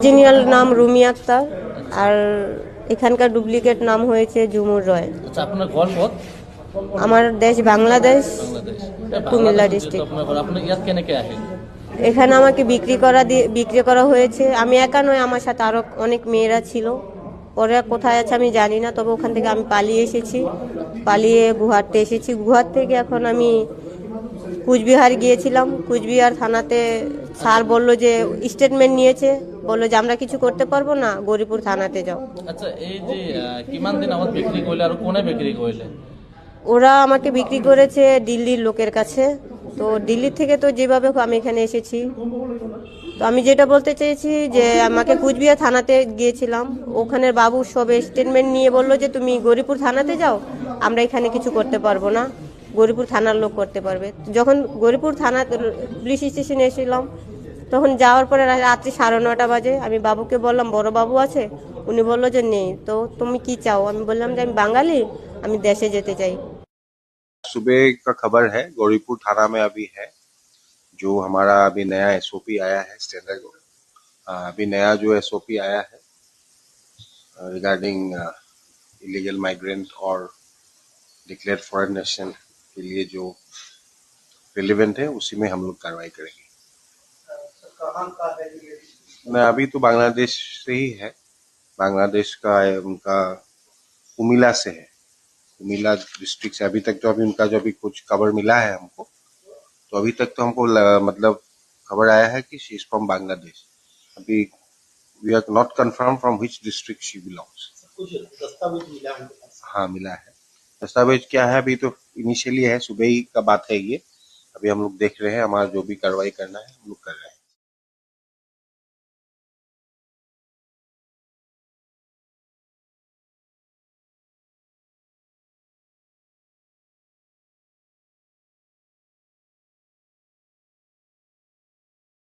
Original নাম রুমি আক্তার, আর এখানকার duplicate নাম হয়েছে ঝুমুর রয়। আচ্ছা, আপনার ঘর কত? আমার দেশ বাংলাদেশ, বাংলাদেশ। কুমিল্লা বাংলাদেশ যেহেতু ডিস্ট্রিক্ট। আপনার ঘর, আপনি ইয়াত কেনেকে আহেন? এখানে আমাকে বিক্রি করা হয়েছে। আমি একা নয়, আমার সাথে আরো অনেক মেয়েরা ছিল। পরে কোথায় আছে আমি জানি না, তবে ওখান থেকে আমি পালিয়ে এসেছি। পালিয়ে গুয়াহাটি এসেছি। গুয়াহাটি থেকে এখন আমি কুচবিহার গিয়েছিলাম। কুচবিহার থানাতে স্যার বলল যে স্টেটমেন্ট নিয়েছে, বললো যে আমরা কিছু করতে পারবো না, গৌরীপুর থানাতে যাও। আচ্ছা, এই যে কিমান দিন আমার বিক্রি করলে আর কোনে বিক্রি করলে? ওরা আমাকে বিক্রি করেছে দিল্লির লোকের কাছে। তো দিল্লি থেকে তো যেভাবে হোক আমি এখানে এসেছি। তো আমি যেটা বলতে চেয়েছি যে আমাকে কুচবিহার থানাতে গিয়েছিলাম, ওখানের বাবু সবে স্টেটমেন্ট নিয়ে বললো যে তুমি গৌরীপুর থানাতে যাও, আমরা এখানে কিছু করতে পারবো না, গৌরীপুর থানার লোক করতে পারবে। যখন গৌরীপুর থানা পুলিশ স্টেশনে এসেছিলাম, তখন যাওয়ার পরে রাত্রি 9:30 বাজে। আমি বাবুকে বললাম বড় বাবু আছে, উনি বললো যে নেই। তো তুমি কি চাও? আমি বললাম যে আমি বাঙালি, আমি দেশে যেতে চাই। सुबह का खबर है, गौरीपुर थाना में अभी है जो हमारा अभी नया एसओपी आया है स्टैंडर्ड। अभी नया जो एसओपी आया है रिगार्डिंग इलीगल माइग्रेंट और डिक्लेयर्ड फॉरेन नेशनल के लिए जो रिलेवेंट है उसी में हम लोग कार्रवाई करेंगे। मैं अभी तो बांग्लादेश से ही है, बांग्लादेश का उनका कुमिल्ला से है, कुमिल्ला डिस्ट्रिक्ट से। अभी तक जो अभी उनका जो अभी कुछ खबर मिला है हमको, तो अभी तक तो हमको मतलब खबर आया है कि शी इज फ्रॉम बांग्लादेश। अभी we are not confirm from which district she belongs. कुछ दस्तावेज मिला उनके पास? हाँ, मिला है। दस्तावेज क्या है अभी तो इनिशियली है, सुबह ही का बात है ये। अभी हम लोग देख रहे हैं, हमारा जो भी कार्रवाई करना है हम लोग कर रहे हैं।